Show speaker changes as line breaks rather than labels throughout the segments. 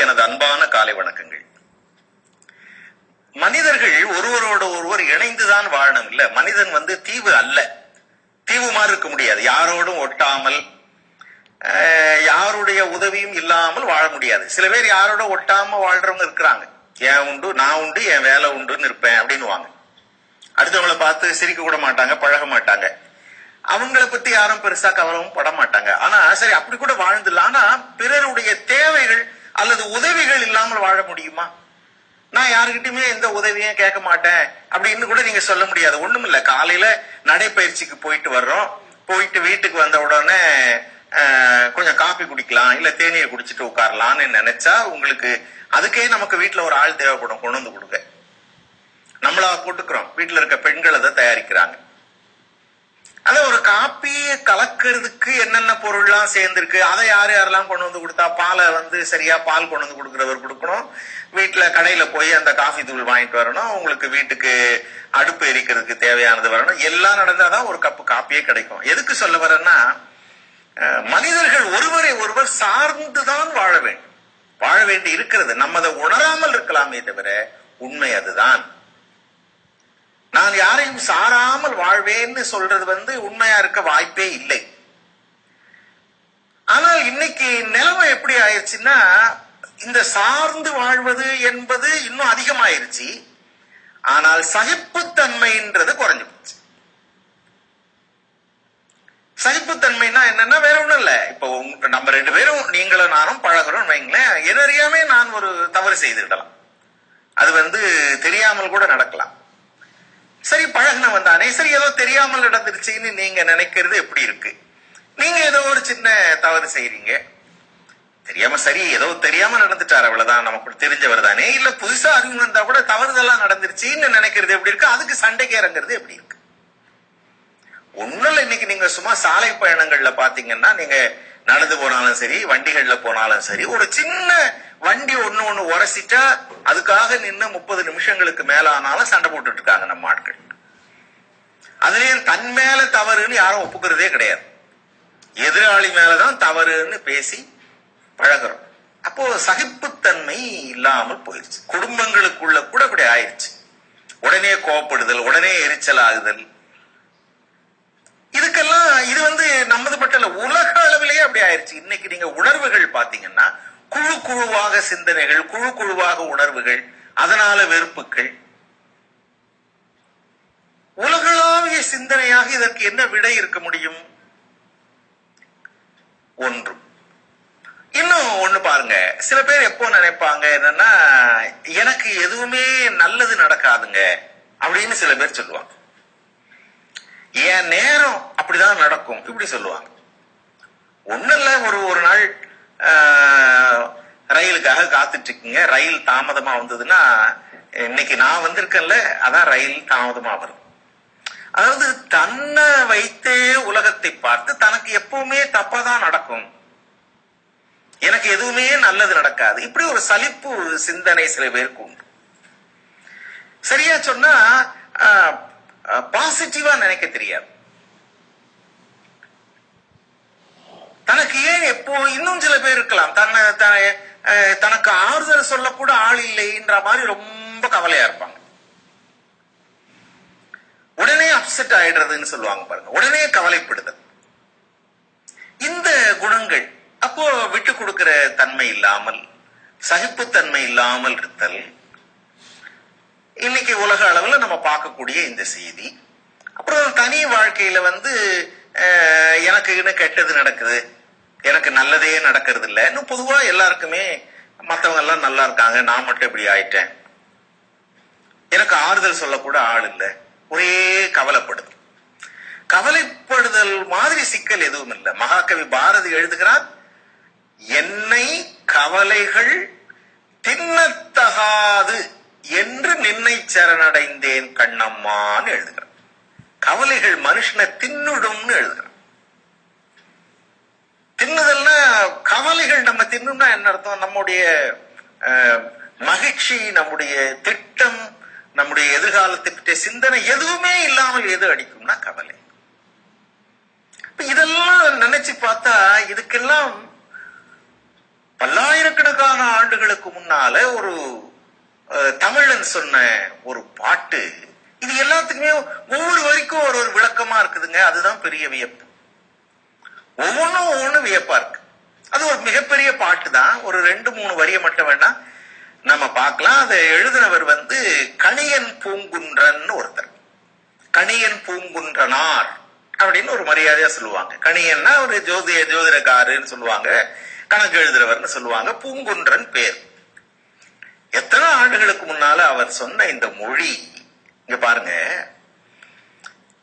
எனது அன்பான காலை வணக்கங்கள். மனிதர்கள் ஒருவரோடு ஒருவர் இணைந்துதான் வாழணும். இல்ல, மனிதன் தீவு அல்ல, தீவு மாதிரி இருக்க முடியாது. யாரோடும் ஒட்டாமல் யாருடைய உதவியும் இல்லாமல் வாழ முடியாது. சில பேர் யாரோட ஒட்டாம வாழ்றவங்க இருக்கிறாங்க. ஏன் உண்டு, நான் உண்டு, என் வேலை உண்டுன்னு இருப்பேன் அப்படின்னு வாங்க. அடுத்தவங்களை பார்த்து சிரிக்க கூட மாட்டாங்க, பழக மாட்டாங்க. அவங்கள பத்தி யாரும் பெருசா கவனமும் பட மாட்டாங்க. ஆனா சரி, அப்படி கூட வாழ்ந்துடலாம். ஆனா பிறருடைய தேவைகள் அல்லது உதவிகள் இல்லாமல் வாழ முடியுமா? நான் யாருக்கிட்டயுமே எந்த உதவியும் கேட்க மாட்டேன் அப்படின்னு கூட நீங்க சொல்ல முடியாது. ஒண்ணுமில்ல, காலையில நடைப்பயிற்சிக்கு போயிட்டு வர்றோம், போயிட்டு வீட்டுக்கு வந்த உடனே கொஞ்சம் காபி குடிக்கலாம், இல்ல தேநீர் குடிச்சிட்டு உட்காரலாம்னு நினைச்சா உங்களுக்கு அதுக்கே நமக்கு வீட்டுல ஒரு ஆள் தேவைப்படும், கொண்டு வந்து கொடுக்க. நம்மளா போட்டுக்கிறோம், வீட்டுல இருக்க பெண்கள் அதை தயாரிக்கிறாங்க. அத ஒரு காப்பியை கலக்கிறதுக்கு என்னென்ன பொருள்லாம் சேர்ந்திருக்கு, அதை யார் யாரெல்லாம் கொண்டு வந்து கொடுத்தா, பாலை சரியா பால் கொண்டு வந்து கொடுக்கிறவர் கொடுக்கணும், வீட்டுல கடையில போய் அந்த காஃபி தூள் வாங்கிட்டு வரணும், உங்களுக்கு வீட்டுக்கு அடுப்பு எரிக்கிறதுக்கு தேவையானது வரணும், எல்லாம் நடந்தாதான் ஒரு கப்பு காப்பியே கிடைக்கும். எதுக்கு சொல்ல வரேன்னா, மனிதர்கள் ஒருவரை ஒருவர் சார்ந்துதான் வாழ வேண்டி இருக்கிறது. நம்ம அதை உணராமல் இருக்கலாமே தவிர உண்மை அதுதான். நான் யாரையும் சாராமல் வாழ்வேன்னு சொல்றது உண்மையா இருக்க வாய்ப்பே இல்லை. ஆனால் இன்னைக்கு நிலைமை எப்படி ஆயிடுச்சுன்னா, இந்த சார்ந்து வாழ்வது என்பது இன்னும் அதிகமாயிருச்சு. ஆனால் சகிப்புத்தன்மைன்றது குறைஞ்சு போச்சு. சகிப்புத்தன்மைனா என்னன்னா வேற ஒண்ணும் இல்ல. இப்போ நம்ம ரெண்டு பேரும், நீங்களும் நானும் பழகிறோம் வைங்களேன், எதறியாமே நான் ஒரு தவறு செய்துவிடலாம். அது தெரியாமல் கூட நடக்கலாம். சரி, பழகினவன் தானே, சரி ஏதோ தெரியாமல் நடந்துருச்சுன்னு நீங்க நினைக்கிறது எப்படி இருக்கு? நீங்க ஏதோ ஒரு சின்ன தவறு செய்றீங்க, தெரியாம, சரி ஏதோ தெரியாம நடந்துட்டார் அவ்வளவுதான், நமக்கு தெரிஞ்சவர் தானே, இல்ல புதுசா அறிவு வந்தா கூட தவறுதெல்லாம் நடந்துருச்சுன்னு நினைக்கிறது எப்படி இருக்கு? அதுக்கு சண்டைக்கு இறங்குறது எப்படி இருக்கு? ஒண்ணுல இன்னைக்கு நீங்க சும்மா சாலை பயணங்கள்ல பாத்தீங்கன்னா, நீங்க நடந்து போனாலும் சரி, வண்டிகள்ல போனாலும் சரி, ஒரு சின்ன வண்டி ஒண்ணு உரசிட்டா அதுக்காக நின்று 30 நிமிஷங்களுக்கு மேல ஆனாலும் சண்டை போட்டுட்டு இருக்காங்க நம்ம ஆட்கள். அதுலயும் தன் மேல தவறுன்னு யாரும் ஒப்புக்கிறதே கிடையாது. எதிராளி மேலதான் தவறுன்னு பேசி பழகிறோம். அப்போ சகிப்புத்தன்மை இல்லாமல் போயிருச்சு. குடும்பங்களுக்குள்ள கூட அப்படி ஆயிடுச்சு. உடனே கோபப்படுதல், உடனே எரிச்சல் ஆகுதல். இதுக்கெல்லாம் இது நமது பட்டல உலக அளவிலேயே அப்படி ஆயிடுச்சு. இன்னைக்கு நீங்க உணர்வுகள் பாத்தீங்கன்னா, குழு குழுவாக சிந்தனைகள், குழு குழுவாக உணர்வுகள், அதனால வெறுப்புகள். உலகளாவிய சிந்தனையாக இதற்கு என்ன விடை இருக்க முடியும்? ஒன்று. இன்னும் ஒண்ணு பாருங்க, சில பேர் எப்போ நினைப்பாங்க என்னன்னா, எனக்கு எதுவுமே நல்லது நடக்காதுங்க அப்படின்னு சில பேர் சொல்லுவாங்க. என் நேரம் அப்படிதான் நடக்கும் இப்படி சொல்லுவாங்க. ஒண்ணு இல்ல, ஒரு நாள் ரயிலுக்காக காத்துட்டு இருக்கீங்க, ரயில் தாமதமா வந்ததுன்னா, இன்னைக்கு நான் வந்திருக்கேன்ல, அதான் ரயில் தாமதமா வரும். அதாவது தன்னை வைத்தே உலகத்தை பார்த்து தனக்கு எப்பவுமே தப்பாதான் நடக்கும், எனக்கு எதுவுமே நல்லது நடக்காது, இப்படி ஒரு சலிப்பு சிந்தனை சில பேருக்கு உண்டு. சரியா சொன்னா பாசிட்டிவா நினைக்க தெரியாது. தனக்கு ஏன் எப்போ இன்னும் சில பேர் இருக்கலாம், தனக்கு ஆறுதல் சொல்லக்கூட ஆள் இல்லைன்ற மாதிரி ரொம்ப கவலையா இருப்பாங்க. உடனே அப்செட் ஆயிடுறதுன்னு சொல்லுவாங்க பாருங்க, உடனே கவலைப்படுதல். இந்த குணங்கள் அப்போ விட்டு கொடுக்கிற தன்மை இல்லாமல், சகிப்புத்தன்மை இல்லாமல் இருத்தல், இன்னைக்கு உலக அளவுல நம்ம பார்க்கக்கூடிய இந்த செய்தி. அப்புறம் தனி வாழ்க்கையில எனக்கு இன்னும் கெட்டது நடக்குது, எனக்கு நல்லதே நடக்கிறது இல்லை. இன்னும் பொதுவா எல்லாருக்குமே மற்றவங்க எல்லாம் நல்லா இருக்காங்க, நான் மட்டும் இப்படி ஆயிட்டேன், எனக்கு ஆறுதல் சொல்லக்கூட ஆள் இல்லை, ஒரே கவலைப்படுது. கவலைப்படுதல் மாதிரி சிக்கல் எதுவும் இல்லை. மகாகவி பாரதி எழுதுகிறார், என்னை கவலைகள் தின்னத்தகாது என்று நின்னை சரணடைந்தேன் கண்ணம்மான்னு எழுதுகிறார். கவலைகள் மனுஷனை தின்னுடும்னு எழுதுகிறார். தின்னுதல்னா, கவலைகள் நம்ம தின்னும்னா என்ன அர்த்தம்? நம்முடைய மகிழ்ச்சி, நம்முடைய திட்டம், நம்முடைய எதிர்காலத்தை பற்றிய சிந்தனை எதுவுமே இல்லாமல் எது அடிக்கும்னா கவலை. இதெல்லாம் நினைச்சு பார்த்தா இதுக்கெல்லாம் பல்லாயிரக்கணக்கான ஆண்டுகளுக்கு முன்னால ஒரு தமிழன் சொன்ன ஒரு பாட்டு, இது எல்லாத்துக்குமே ஒவ்வொரு வரைக்கும் ஒரு ஒரு விளக்கமா இருக்குதுங்க. அதுதான் பெரிய வியப்பு. ஒவ்வொன்றும் வியப்பா இருக்கு. அது ஒரு மிகப்பெரிய பாட்டு தான். ஒரு 2-3 வரிய மட்டும் வேணா நம்ம பார்க்கலாம். அதை எழுதினவர் கணியன் பூங்குன்றன் ஒருத்தர். கணியன் பூங்குன்றனார் அப்படின்னு ஒரு மரியாதையா சொல்லுவாங்க. கணியன்னா ஒரு ஜோதிடக்காருன்னு சொல்லுவாங்க, கணக்கு எழுதுறவர்னு சொல்லுவாங்க. பூங்குன்றன் பேர். எத்தனை ஆண்டுகளுக்கு முன்னால அவர் சொன்ன இந்த மொழி, இங்க பாருங்க,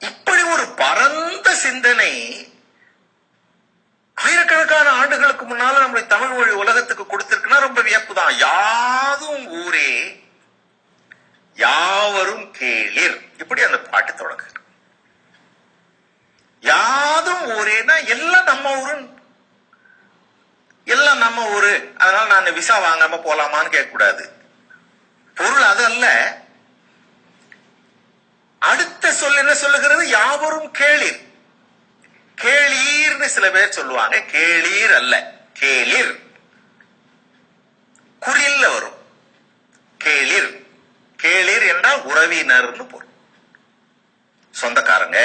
இப்படி ஒரு பரந்த சிந்தனை ஆயிரக்கணக்கான ஆண்டுகளுக்கு முன்னால நம்முடைய தமிழ் மொழி உலகத்துக்கு கொடுத்திருக்குன்னா ரொம்ப வியப்பு தான். யாதும் ஊரே யாவரும் கேளிர், இப்படி அந்த பாட்டு தொடங்கு. யாதும் ஊரேனா எல்லாம் நம்ம ஊரு, எல்லாம் நம்ம ஊரு. அதனால நான் விசா வாங்காம போலாமான்னு கேட்க கூடாது. பொருள் அது அல்ல. அடுத்த சொல் என்ன சொல்லுகிறது? யாவரும் கேளிர். கேளீர்னு சில பேர் சொல்லுவாங்க. கேளீர் அல்ல, கேளிர். குறில்ல வரும். கேளிர். கேளிர் என்றால் உறவினர்னு பொருள், சொந்தக்காரங்க.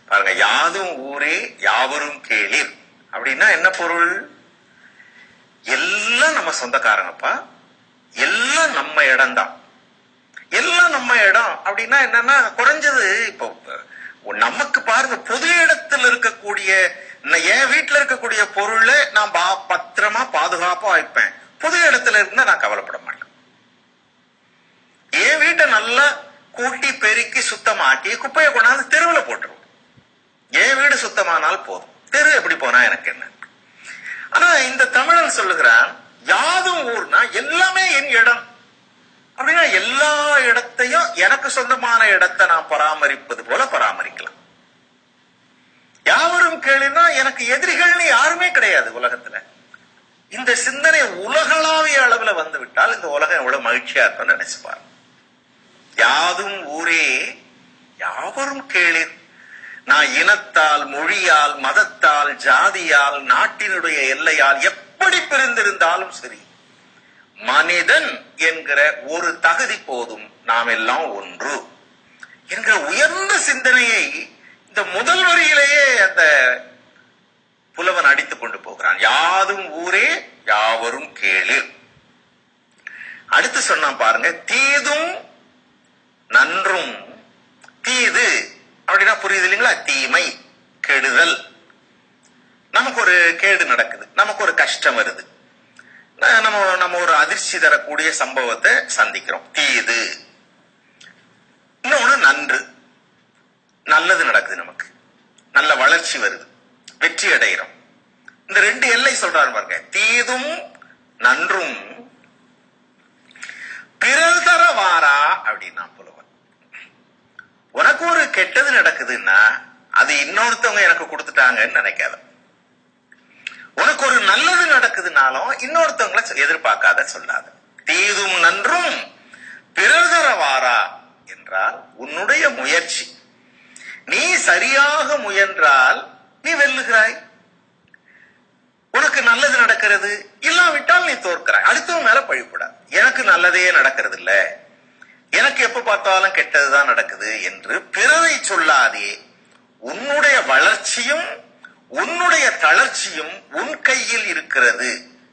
பாருங்க, யாதும் ஊரே யாவரும் கேளிர் அப்படின்னா என்ன பொருள்? எல்லாம் நம்ம சொந்தக்காரங்கப்பா, எல்லாம் நம்ம இடம் தான். எல்லாம் நம்ம இடம் அப்படின்னா என்னன்னா, குறைஞ்சது இப்போ நமக்கு பாருங்க, பொது இடத்துல இருக்கக்கூடிய, என் வீட்டுல இருக்கக்கூடிய பொருளை நான் பத்திரமா பாதுகாப்பா வைப்பேன். பொது இடத்துல இருந்தா நான் கவலைப்பட மாட்டேன். என் வீட்டை நல்லா கூட்டி பெருக்கி சுத்தமாக்கி குப்பையை கொண்டாந்து தெருவில் போட்டுருவோம். என் வீடு சுத்தமானால் போதும், தெரு எப்படி போனா எனக்கு என்ன. ஆனா இந்த தமிழன் சொல்லுகிறான், யாதும் ஊர்னா எல்லாமே என் இடம் அப்படின்னா எல்லா இடத்தையும் எனக்கு சொந்தமான இடத்தை நான் பராமரிப்பது போல பராமரிக்கலாம். யாவரும் கேளுனா எனக்கு எதிரிகள்னு யாருமே கிடையாது உலகத்துல. இந்த சிந்தனை உலகளாவிய அளவுல வந்து விட்டால் இந்த உலகம் எவ்வளவு மகிழ்ச்சியா இருக்கும் நினைச்சுப்பாரு. யாதும் ஊரே யாவரும் கேளிர். நான் இனத்தால், மொழியால், மதத்தால், ஜாதியால், நாட்டினுடைய எல்லையால் எப்படி பிரிந்திருந்தாலும் சரி, மனிதன் என்கிற ஒரு தகுதி போதும், நாம் எல்லாம் ஒன்று என்கிற உயர்ந்த சிந்தனையை இந்த முதல் வரியிலேயே அந்த புலவன் அடித்துக் கொண்டு போகிறான். யாதும் ஊரே யாவரும் கேளிர். அடுத்து சொன்னான் பாருங்க, தீதும் நன்றும். தீது அப்படின்னா புரியுது இல்லைங்களா? தீமை, கெடுதல். நமக்கு ஒரு கேடு நடக்குது, நமக்கு ஒரு கஷ்டம் வருது, நம்ம ஒரு அதிர்ச்சி தரக்கூடிய சம்பவத்தை சந்திக்கிறோம், தீது. இன்னொன்னு நன்று, நல்லது நடக்குது, நமக்கு நல்ல வளர்ச்சி வருது, வெற்றி அடைகிறோம். இந்த 2 எல்லை சொல்றாரு பாருங்க, தீதும் நன்றும் பிறர் தர வாரா அப்படின்னா புலவன். உனக்கு ஒரு கெட்டது நடக்குதுன்னா அது இன்னொருத்தவங்க எனக்கு கொடுத்துட்டாங்கன்னு நினைக்காத. உனக்கு ஒரு நல்லது நடக்குதுனாலும் இன்னொருத்தவங்களை எதிர்பார்க்காத, சொல்லாத. தீதும் நன்றும் பிறர் தர வாரா என்றால் உன்னுடைய முயற்சி. நீ சரியாக முயன்றால் நீ வெல்லுகிறாய், உனக்கு நல்லது நடக்கிறது. இல்லாவிட்டால் நீ தோற்கிறாய். அடுத்தவங்க மேல பழிப்படாது. எனக்கு நல்லதே நடக்கிறது இல்ல, எனக்கு எப்ப பார்த்தாலும் கெட்டதுதான் நடக்குது என்று பிறரை சொல்லாதே. உன்னுடைய வளர்ச்சியும் உன்னுடைய தளர்ச்சியும் உன் கையில் இருக்கிறது.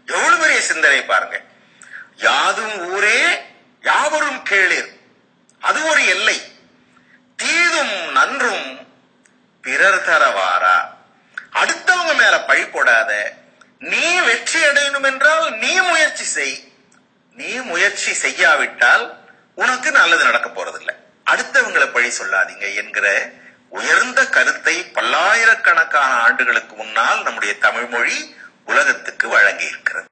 எவ்வளவு பெரிய சிந்தனை பாருங்க. யாதும் ஊரே யாவரும் கேளிர், அது ஒரு எல்லை. தீதும் நன்றும் பிறர் தரவாரா, அடுத்தவங்க மேல பழி போடாத. நீ வெற்றி அடையணும் என்றால் நீ முயற்சி செய். நீ முயற்சி செய்யாவிட்டால் உனக்கு நல்லது நடக்க போறதில்லை. அடுத்தவங்களை பழி சொல்லாதீங்க என்கிற உயர்ந்த கருத்தை பல்லாயிரக்கணக்கான ஆண்டுகளுக்கு முன்னால் நம்முடைய தமிழ் மொழி உலகத்துக்கு வழங்கி இருக்கிறது.